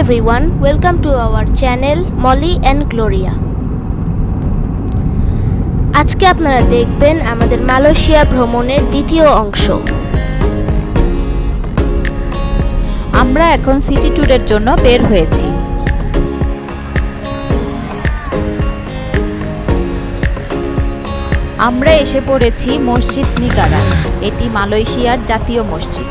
everyone, welcome to our channel Molly and Gloria. আজকে আপনারা দেখবেন আমাদের মালয়েশিয়া ভ্রমণের দ্বিতীয় অংশ। আমরা এখন সিটি ট্যুরের জন্য বের হয়েছি। আমরা এসে পড়েছি মসজিদ নিগারা। এটি মালয়েশিয়ার জাতীয় মসজিদ।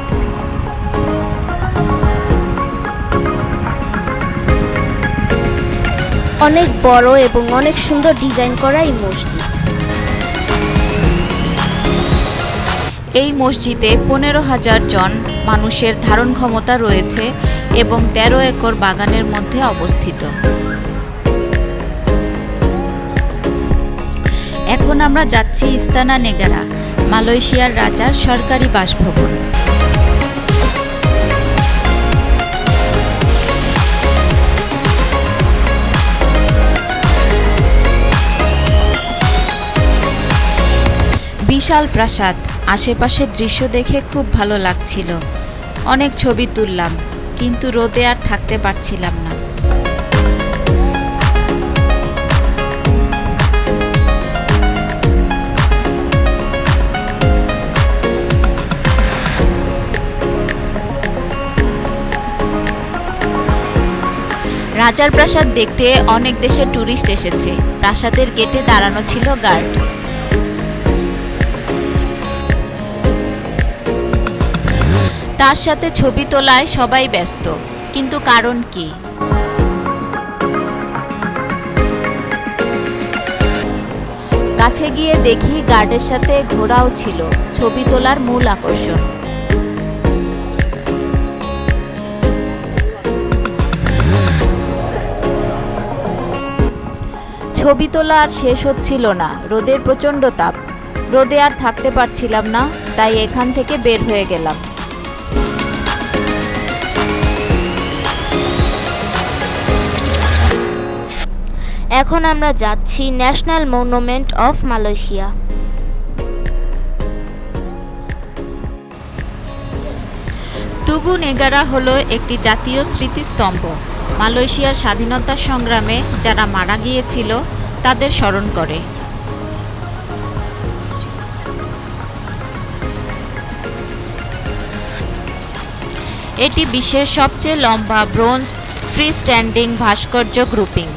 অনেক বড় এবং অনেক সুন্দর ডিজাইন করা এই মসজিদ। এই মসজিদে 15,000 জন মানুষের ধারণ ক্ষমতা রয়েছে এবং 13 একর বাগানের মধ্যে অবস্থিত। এখন আমরা যাচ্ছি ইস্তানা নেগারা, মালয়েশিয়ার রাজার সরকারি বাসভবন। বিশাল প্রাসাদ, আশেপাশের দৃশ্য দেখে খুব ভালো লাগছিল। অনেক ছবি তুললাম, কিন্তু রোদে আর থাকতে পারছিলাম না। রাজার প্রাসাদ দেখতে অনেক দেশের ট্যুরিস্ট এসেছে। প্রাসাদের গেটে দাঁড়ানো ছিল গার্ড। তার সাথে ছবি তোলায় সবাই ব্যস্ত, কিন্তু কারণ কি? কাছে গিয়ে দেখি গার্ডের সাথে ঘোড়াও ছিল, ছবি তোলার মূল আকর্ষণ। ছবি তোলা আর শেষ হচ্ছিল না, রোদের প্রচণ্ড তাপ। রোদে আর থাকতে পারছিলাম না, তাই এখান থেকে বের হয়ে গেলাম। এখন আমরা যাচ্ছি national monument of Malaysia. তুগু Negara হলো একটি জাতীয় স্মৃতিস্তম্ভ। মালয়েশিয়ার স্বাধীনতা সংগ্রামে যারা মারা গিয়েছিল তাদের স্মরণ করে। এটি বিশ্বের সবচেয়ে লম্বা ব্রোঞ্জ ফ্রি স্ট্যান্ডিং ভাস্কর্য গ্রুপিং।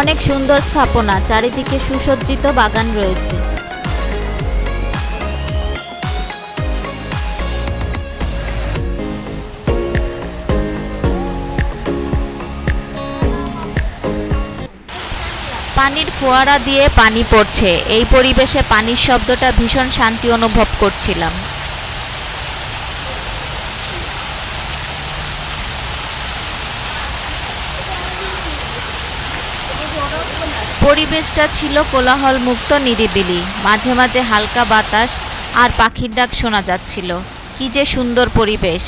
অনেক সুন্দর স্থাপনা, চারিদিকে সুসজ্জিত বাগান রয়েছে। পানির ফোয়ারা দিয়ে পানি পড়ছে, এই পরিবেশে পানির শব্দটা ভীষণ শান্তি অনুভব করছিলাম। পরিবেশটা ছিল কোলাহল মুক্ত, নিরিবিলি। মাঝে মাঝে হালকা বাতাস আর পাখির ডাক শোনা যাচ্ছিল। কি যে সুন্দর পরিবেশ!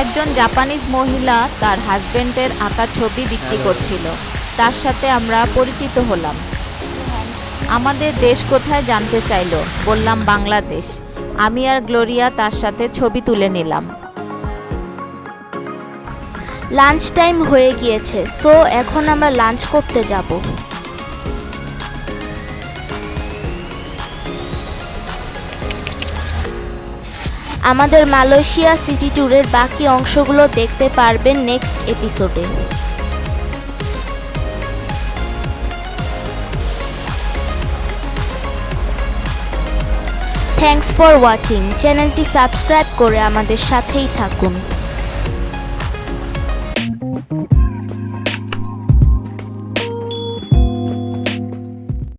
একজন জাপানিজ মহিলা তার হাজবেন্ডের আঁকা ছবি বিক্রি করছিল। তার সাথে আমরা পরিচিত হলাম। আমাদের দেশ কোথায় জানতে চাইলো, বললাম বাংলাদেশ। আমি আর গ্লোরিয়া তার সাথে ছবি তুলে নিলাম। লাঞ্চ টাইম হয়ে গিয়েছে, সো এখন আমরা লাঞ্চ করতে যাব। আমাদের মালয়েশিয়া সিটি ট্যুরের বাকি অংশগুলো দেখতে পারবেন নেক্সট এপিসোডে। Thanks for watching. চ্যানেলটি সাবস্ক্রাইব করে আমাদের সাথেই থাকুন।